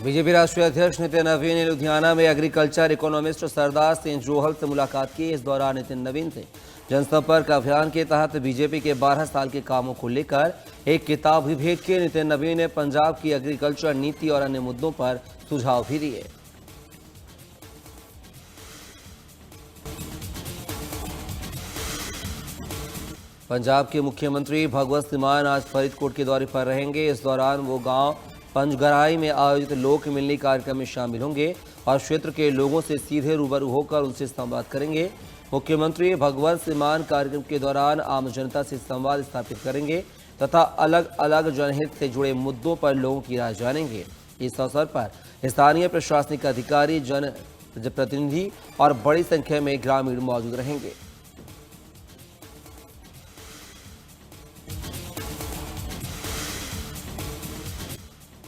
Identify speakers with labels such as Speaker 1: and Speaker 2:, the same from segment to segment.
Speaker 1: BJP राष्ट्रीय अध्यक्ष नितिन नवीन ने लुधियाना में एग्रीकल्चर इकोनॉमिस्ट सरदार सिंह जोहल से मुलाकात की। इस दौरान नितिन नवीन से जनसंपर्क अभियान के तहत बीजेपी के 12 साल के कामों को लेकर एक किताब भी भेंट की। नितिन नवीन ने पंजाब की एग्रीकल्चर नीति और अन्य मुद्दों पर सुझाव भी दिए। पंजाब के मुख्यमंत्री भगवत सिंह मान आज फरीदकोट के दौरे पर रहेंगे। इस दौरान वो गांव पंजगराई में आयोजित लोक मिलनी कार्यक्रम में शामिल होंगे और क्षेत्र के लोगों से सीधे रूबरू होकर उनसे संवाद करेंगे। मुख्यमंत्री भगवत सिंह मान कार्यक्रम के दौरान आम जनता से संवाद स्थापित करेंगे तथा अलग अलग जनहित से जुड़े मुद्दों पर लोगों की राय जानेंगे। इस अवसर पर स्थानीय प्रशासनिक अधिकारी, जनप्रतिनिधि और बड़ी संख्या में ग्रामीण मौजूद रहेंगे।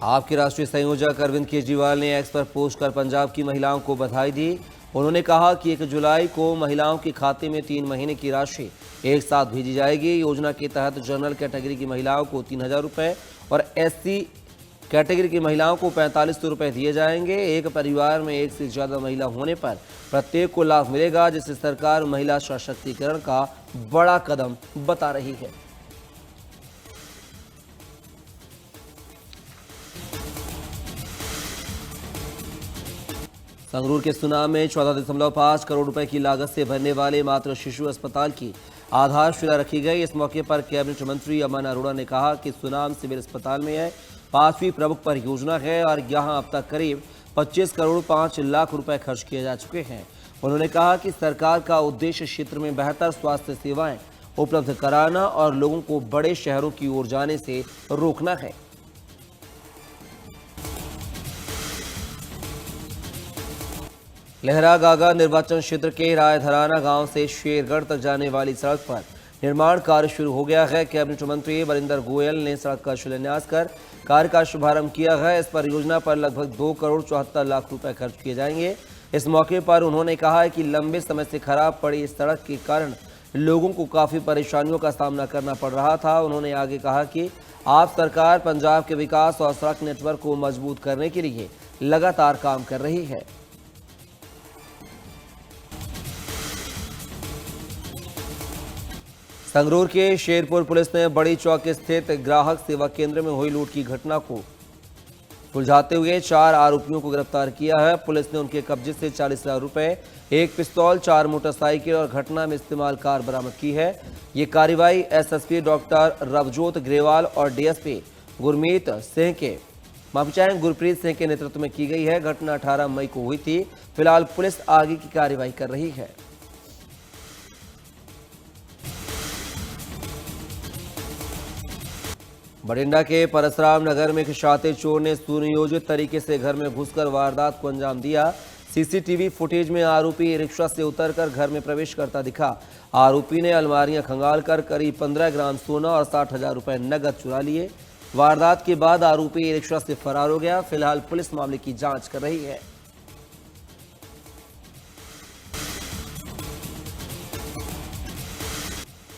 Speaker 1: आपके राष्ट्रीय संयोजक अरविंद केजरीवाल ने एक्स पर पोस्ट कर पंजाब की महिलाओं को बधाई दी। उन्होंने कहा कि 1 जुलाई को महिलाओं के खाते में 3 महीने की राशि एक साथ भेजी जाएगी। योजना के तहत जनरल कैटेगरी की महिलाओं को 3000 रुपये और SC कैटेगरी की महिलाओं को 4500 रुपये दिए जाएंगे। एक परिवार में एक से ज़्यादा महिला होने पर प्रत्येक को लाभ मिलेगा, जिससे सरकार महिला सशक्तिकरण का बड़ा कदम बता रही है। संगरूर के सुनाम में 14.5 करोड़ रुपए की लागत से बनने वाले मातृ शिशु अस्पताल की आधारशिला रखी गई। इस मौके पर कैबिनेट मंत्री अमन अरोड़ा ने कहा कि सुनाम सिविल अस्पताल में है 5वीं प्रमुख परियोजना है और यहां अब तक करीब 25 करोड़ 5 लाख रुपए खर्च किए जा चुके हैं। उन्होंने कहा कि सरकार का उद्देश्य क्षेत्र में बेहतर स्वास्थ्य सेवाएं उपलब्ध कराना और लोगों को बड़े शहरों की ओर जाने से रोकना है। लहरागागा निर्वाचन क्षेत्र के रायधराना गांव से शेरगढ़ तक जाने वाली सड़क पर निर्माण कार्य शुरू हो गया है। कैबिनेट मंत्री वरिंदर गोयल ने सड़क का शिलान्यास कर कार्य का शुभारंभ किया है। इस परियोजना पर लगभग 2 करोड़ 74 लाख रुपए खर्च किए जाएंगे। इस मौके पर उन्होंने कहा कि लंबे समय से खराब पड़ी इस सड़क के कारण लोगों को काफ़ी परेशानियों का सामना करना पड़ रहा था। उन्होंने आगे कहा कि आप सरकार पंजाब के विकास और सड़क नेटवर्क को मजबूत करने के लिए लगातार काम कर रही है। संगरूर के शेरपुर पुलिस ने बड़ी चौक स्थित ग्राहक सेवा केंद्र में हुई लूट की घटना को सुलझाते हुए 4 आरोपियों को गिरफ्तार किया है। पुलिस ने उनके कब्जे से 40,000 रुपए, 1 पिस्तौल, 4 मोटरसाइकिल और घटना में इस्तेमाल कार बरामद की है। ये कार्रवाई SSP डॉक्टर रवजोत ग्रेवाल और DSP गुरप्रीत सिंह के नेतृत्व में की गई है। घटना 18 मई को हुई थी। फिलहाल पुलिस आगे की कार्रवाई कर रही है। बठिंडा के परसराम नगर में एक शातिर चोर ने सुनियोजित तरीके से घर में घुसकर वारदात को अंजाम दिया। CCTV फुटेज में आरोपी रिक्शा से उतरकर घर में प्रवेश करता दिखा। आरोपी ने अलमारियां खंगालकर करीब 15 ग्राम सोना और 60,000 रुपए नकद चुरा लिए। वारदात के बाद आरोपी रिक्शा से फरार हो गया। फिलहाल पुलिस मामले की जांच कर रही है।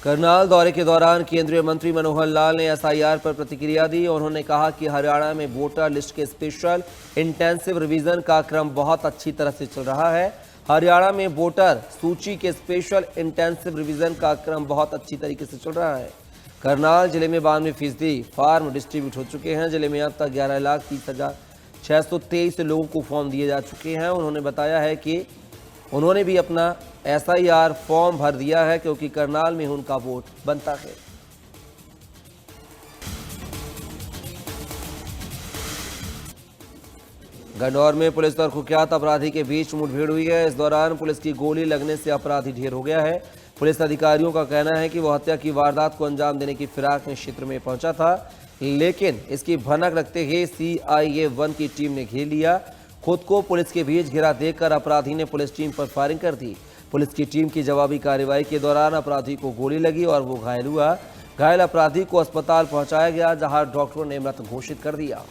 Speaker 1: करनाल दौरे के दौरान केंद्रीय मंत्री मनोहर लाल ने SIR पर प्रतिक्रिया दी। उन्होंने कहा कि हरियाणा में वोटर लिस्ट के स्पेशल इंटेंसिव रिवीजन का क्रम बहुत अच्छी तरह से चल रहा है। हरियाणा में वोटर सूची के स्पेशल इंटेंसिव रिवीजन का क्रम बहुत अच्छी तरीके से चल रहा है। करनाल जिले में 92% फॉर्म डिस्ट्रीब्यूट हो चुके हैं। जिले में अब तक 11,30,623 लोगों को फॉर्म दिए जा चुके हैं। उन्होंने बताया है कि उन्होंने भी अपना SIR फॉर्म भर दिया है क्योंकि करनाल में उनका वोट बनता है। गन्नौर में पुलिस और कुख्यात अपराधी के बीच मुठभेड़ हुई है। इस दौरान पुलिस की गोली लगने से अपराधी ढेर हो गया है। पुलिस अधिकारियों का कहना है कि वह हत्या की वारदात को अंजाम देने की फिराक में क्षेत्र में पहुंचा था, लेकिन इसकी भनक लगते ही CIA 1 की टीम ने घेर लिया। खुद को पुलिस के बीच घिरा देखकर अपराधी ने पुलिस टीम पर फायरिंग कर दी। पुलिस की टीम की जवाबी कार्रवाई के दौरान अपराधी को गोली लगी और वो घायल हुआ। घायल अपराधी को अस्पताल पहुंचाया गया, जहां डॉक्टरों ने मृत घोषित कर दिया।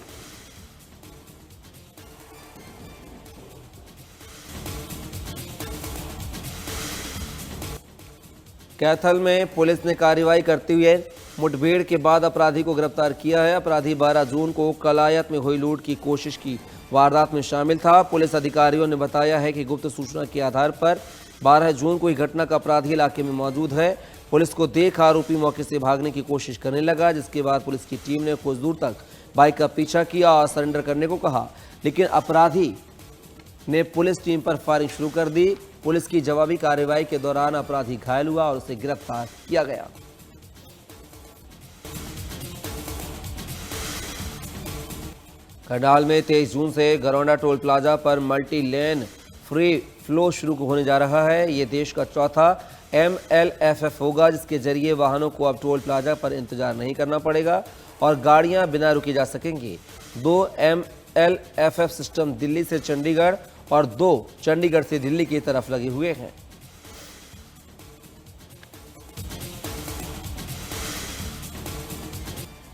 Speaker 1: कैथल में पुलिस ने कार्रवाई करते हुए मुठभेड़ के बाद अपराधी को गिरफ्तार किया है। अपराधी 12 जून को कलायत में हुई लूट की कोशिश की वारदात में शामिल था। पुलिस अधिकारियों ने बताया है कि गुप्त सूचना के आधार पर 12 जून को ही घटना का अपराधी इलाके में मौजूद है। पुलिस को देख आरोपी मौके से भागने की कोशिश करने लगा, जिसके बाद पुलिस की टीम ने कुछ दूर तक बाइक का पीछा किया और सरेंडर करने को कहा, लेकिन अपराधी ने पुलिस टीम पर फायरिंग शुरू कर दी। पुलिस की जवाबी कार्रवाई के दौरान अपराधी घायल हुआ और उसे गिरफ्तार किया गया। करनाल में 23 जून से गरौंडा टोल प्लाजा पर मल्टी लेन फ्री फ्लो शुरू होने जा रहा है। ये देश का चौथा MLFF होगा, जिसके जरिए वाहनों को अब टोल प्लाजा पर इंतजार नहीं करना पड़ेगा और गाड़ियां बिना रुके जा सकेंगी। 2 MLFF सिस्टम दिल्ली से चंडीगढ़ और 2 चंडीगढ़ से दिल्ली की तरफ लगे हुए हैं।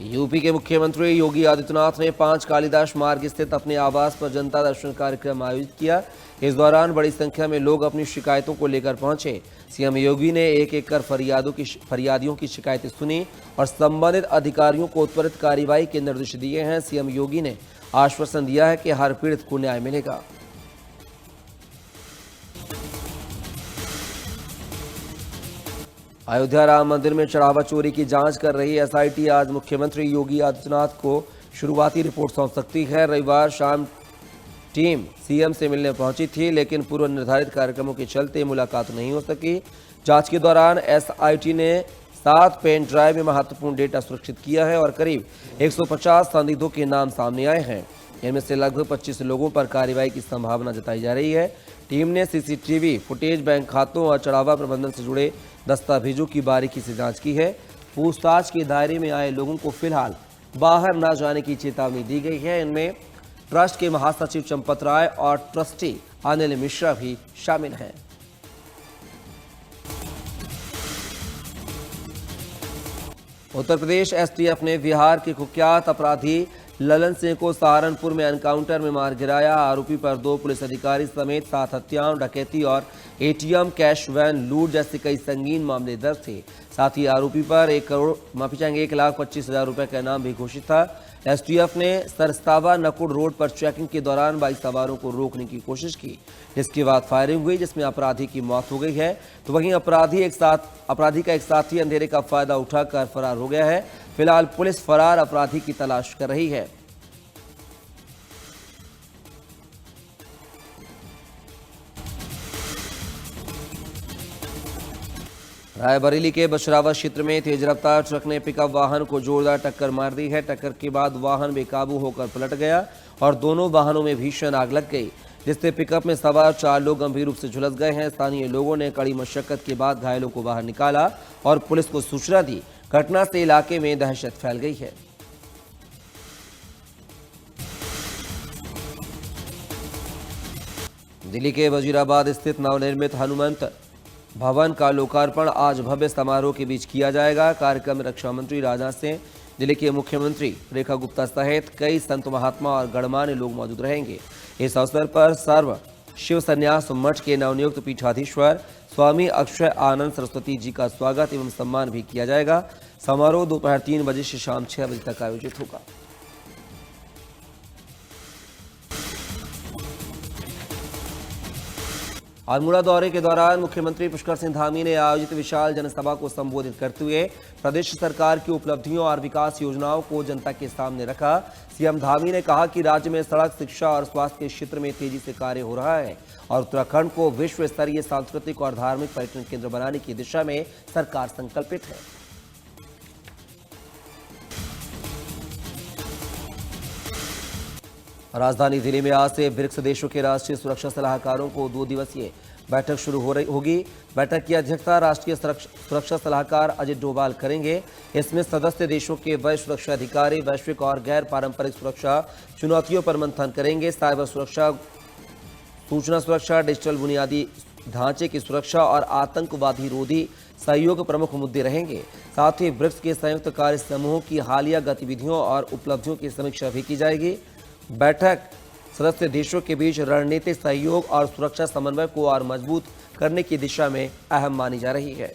Speaker 1: यूपी के मुख्यमंत्री योगी आदित्यनाथ ने 5 कालिदास मार्ग स्थित अपने आवास पर जनता दर्शन कार्यक्रम आयोजित किया। इस दौरान बड़ी संख्या में लोग अपनी शिकायतों को लेकर पहुंचे। सीएम योगी ने एक कर फरियादियों की शिकायतें सुनी और संबंधित अधिकारियों को त्वरित कार्रवाई के निर्देश दिए हैं। सीएम योगी ने आश्वासन दिया है कि हर पीड़ित को न्याय मिलेगा। अयोध्या राम मंदिर में चढ़ावा चोरी की जांच कर रही एसआईटी आज मुख्यमंत्री योगी आदित्यनाथ को शुरुआती रिपोर्ट सौंप सकती है। रविवार शाम टीम सीएम से मिलने पहुंची थी, लेकिन पूर्व निर्धारित कार्यक्रमों के चलते मुलाकात नहीं हो सकी। जांच के दौरान एसआईटी ने 7 पेन ड्राइव में महत्वपूर्ण डेटा सुरक्षित किया है और करीब 150 संदिग्धों के नाम सामने आए हैं। इनमें से लगभग 25 लोगों पर कार्रवाई की संभावना जताई जा रही है। टीम ने सीसीटीवी फुटेज, बैंक खातों और चढ़ावा प्रबंधन से जुड़े दस्तावेजों की बारीकी से जांच की है। पूछताछ के दायरे में आए लोगों को फिलहाल बाहर न जाने की चेतावनी दी गई है। इनमें ट्रस्ट के महासचिव चंपत राय और ट्रस्टी अनिल मिश्रा भी शामिल हैं। उत्तर प्रदेश एसटीएफ ने बिहार के कुख्यात अपराधी ललन सिंह को सहारनपुर में एनकाउंटर में मार गिराया। आरोपी पर 2 पुलिस अधिकारी समेत 7 हत्याओं, डकैती और एटीएम, कैश वैन लूट जैसे कई संगीन मामले दर्ज थे। साथ ही आरोपी पर 1,25,000 रुपए का इनाम भी घोषित था। एसटीएफ ने सरस्तावा नकुड़ रोड पर चेकिंग के दौरान बाइक सवारों को रोकने की कोशिश की, जिसके बाद फायरिंग हुई, जिसमें अपराधी की मौत हो गई है। तो वहीं अपराधी का एक साथी अंधेरे का फायदा उठाकर फरार हो गया है। फिलहाल पुलिस फरार अपराधी की तलाश कर रही है। रायबरेली के बशरावा क्षेत्र में तेज रफ्तार ट्रक ने पिकअप वाहन को जोरदार टक्कर मार दी है। टक्कर के बाद वाहन बेकाबू होकर पलट गया और दोनों वाहनों में भीषण आग लग गई, जिससे पिकअप में सवार 4 लोग गंभीर रूप से झुलस गए हैं। स्थानीय लोगों ने कड़ी मशक्कत के बाद घायलों को बाहर निकाला और पुलिस को सूचना दी। घटना से इलाके में दहशत फैल गई है। दिल्ली के वजीराबाद स्थित नवनिर्मित हनुमंत भवन का लोकार्पण आज भव्य समारोह के बीच किया जाएगा। कार्यक्रम में रक्षा मंत्री राजनाथ सिंह, दिल्ली के मुख्यमंत्री रेखा गुप्ता सहित कई संत महात्मा और गणमान्य लोग मौजूद रहेंगे। इस अवसर पर सर्व शिव संन्यास मठ के नवनियुक्त पीठाधीश्वर स्वामी अक्षय आनंद सरस्वती जी का स्वागत एवं सम्मान भी किया जाएगा। समारोह दोपहर 3 बजे से शाम 6 बजे तक आयोजित होगा। अल्मोड़ा दौरे के दौरान मुख्यमंत्री पुष्कर सिंह धामी ने आयोजित विशाल जनसभा को संबोधित करते हुए प्रदेश सरकार की उपलब्धियों और विकास योजनाओं को जनता के सामने रखा। सीएम धामी ने कहा कि राज्य में सड़क, शिक्षा और स्वास्थ्य के क्षेत्र में तेजी से कार्य हो रहा है और उत्तराखंड को विश्व स्तरीय सांस्कृतिक और धार्मिक पर्यटन केंद्र बनाने की दिशा में सरकार संकल्पित है। राजधानी दिल्ली में आज से ब्रिक्स देशों के राष्ट्रीय सुरक्षा सलाहकारों को 2 दिवसीय बैठक शुरू होगी। बैठक की अध्यक्षता राष्ट्रीय सुरक्षा सलाहकार अजित डोभाल करेंगे। इसमें सदस्य देशों के वरिष्ठ सुरक्षा अधिकारी वैश्विक और गैर पारंपरिक सुरक्षा चुनौतियों पर मंथन करेंगे। साइबर सुरक्षा, सूचना सुरक्षा, डिजिटल बुनियादी ढांचे की सुरक्षा और आतंकवादी रोधी सहयोग प्रमुख मुद्दे रहेंगे। साथ ही ब्रिक्स के संयुक्त कार्य समूह की हालिया गतिविधियों और उपलब्धियों की समीक्षा भी की जाएगी। बैठक सदस्य देशों के बीच रणनीतिक सहयोग और सुरक्षा समन्वय को और मजबूत करने की दिशा में अहम मानी जा रही है।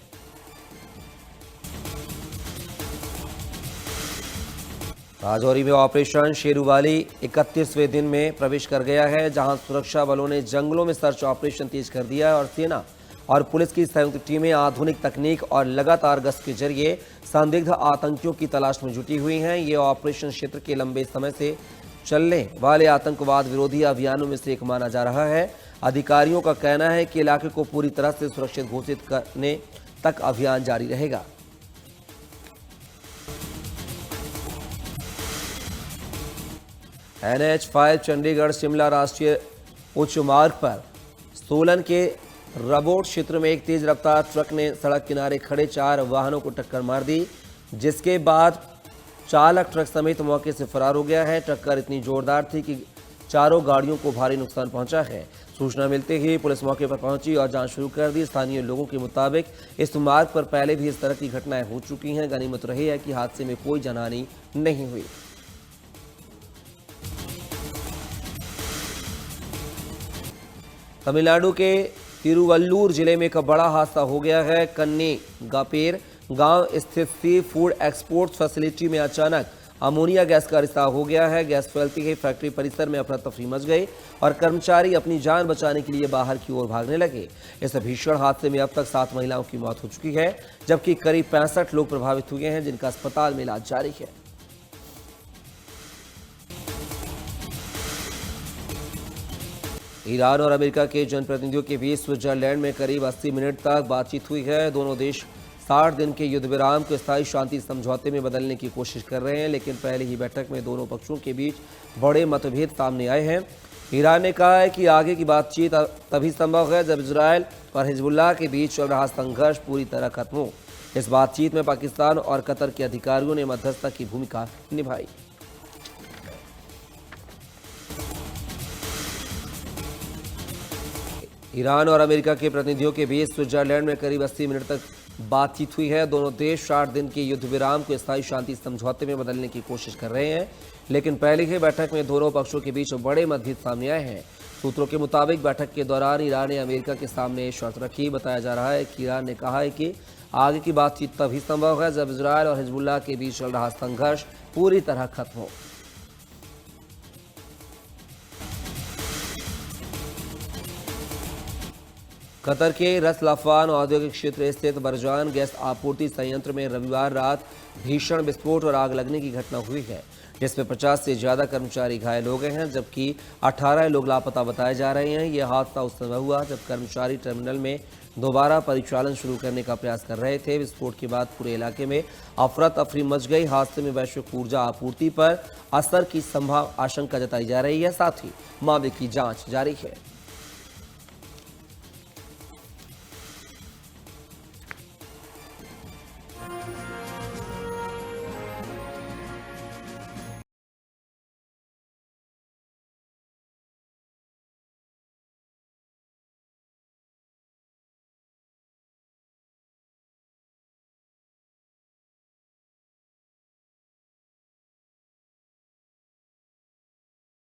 Speaker 1: राजौरी में ऑपरेशन शेरूवाली 31वें दिन में प्रवेश कर गया है, जहां सुरक्षा बलों ने जंगलों में सर्च ऑपरेशन तेज कर दिया है और सेना और पुलिस की संयुक्त टीमें आधुनिक तकनीक और लगातार गश्त के जरिए संदिग्ध आतंकियों की तलाश में जुटी हुई हैं। ये ऑपरेशन क्षेत्र के लंबे समय से चलने वाले आतंकवाद विरोधी अभियानों में से एक माना जा रहा है। अधिकारियों का कहना है कि इलाके को पूरी तरह से सुरक्षित घोषित करने तक अभियान जारी रहेगा। NH5 चंडीगढ़ शिमला राष्ट्रीय उच्च मार्ग पर सोलन के रबोट क्षेत्र में एक तेज रफ्तार ट्रक ने सड़क किनारे खड़े 4 वाहनों को टक्कर मार दी, जिसके बाद चालक ट्रक समेत मौके से फरार हो गया है। टक्कर इतनी जोरदार थी कि चारों गाड़ियों को भारी नुकसान पहुंचा है। सूचना मिलते ही पुलिस मौके पर पहुंची और जांच शुरू कर दी। स्थानीय लोगों के मुताबिक इस मार्ग पर पहले भी इस तरह की घटनाएं हो चुकी हैं। गनीमत रही है कि हादसे में कोई जानहानि नहीं हुई। तमिलनाडु के तिरुवल्लूर जिले में एक बड़ा हादसा हो गया है। कन्नी गापेर गांव स्थित सी फूड एक्सपोर्ट फैसिलिटी में अचानक अमोनिया गैस का रिसाव हो गया है। गैस फैलती ही फैक्ट्री परिसर में अफरा तफरी मच गई और कर्मचारी अपनी जान बचाने के लिए बाहर की ओर भागने लगे। इस भीषण हादसे में अब तक 7 महिलाओं की मौत हो चुकी है, जबकि करीब 65 लोग प्रभावित हुए हैं, जिनका अस्पताल में इलाज जारी है। ईरान और अमेरिका के जनप्रतिनिधियों के बीच स्विट्जरलैंड में करीब 80 मिनट तक बातचीत हुई है। दोनों देश 60 दिन के युद्ध विराम को स्थायी शांति समझौते में बदलने की कोशिश कर रहे हैं, लेकिन पहले ही बैठक में दोनों पक्षों के बीच बड़े मतभेद सामने आए हैं। ईरान ने कहा है कि आगे की बातचीत तभी संभव है जब इजरायल और हिजबुल्लाह के बीच चल रहा संघर्ष पूरी तरह खत्म हो। इस बातचीत में पाकिस्तान और कतर के अधिकारियों ने मध्यस्थता की भूमिका निभाई। ईरान और अमेरिका के प्रतिनिधियों के बीच स्विट्जरलैंड में करीब 80 मिनट तक बातचीत हुई है। दोनों देश 60 दिन के युद्ध विराम को स्थायी शांति समझौते में बदलने की कोशिश कर रहे हैं, लेकिन पहले ही बैठक में दोनों पक्षों के बीच बड़े मतभेद सामने आए हैं। सूत्रों के मुताबिक बैठक के दौरान ईरान ने अमेरिका के सामने शर्त रखी। बताया जा रहा है कि ईरान ने कहा है कि आगे की बातचीत तभी संभव है जब इजरायल और हिजबुल्लाह के बीच चल रहा संघर्ष पूरी तरह खत्म हो। कतर के रस लाफान औद्योगिक क्षेत्र स्थित बरजान गैस आपूर्ति संयंत्र में रविवार रात भीषण विस्फोट और आग लगने की घटना हुई है, जिसमें 50 से ज्यादा कर्मचारी घायल हो गए हैं, जबकि 18 लोग लापता बताए जा रहे हैं। यह हादसा उस समय हुआ जब कर्मचारी टर्मिनल में दोबारा परिचालन शुरू करने का प्रयास कर रहे थे। विस्फोट के बाद पूरे इलाके में अफरा तफरी मच गई। हादसे में वैश्विक ऊर्जा आपूर्ति पर असर की संभावना आशंका जताई जा रही है। साथ ही मामले की जांच जारी है।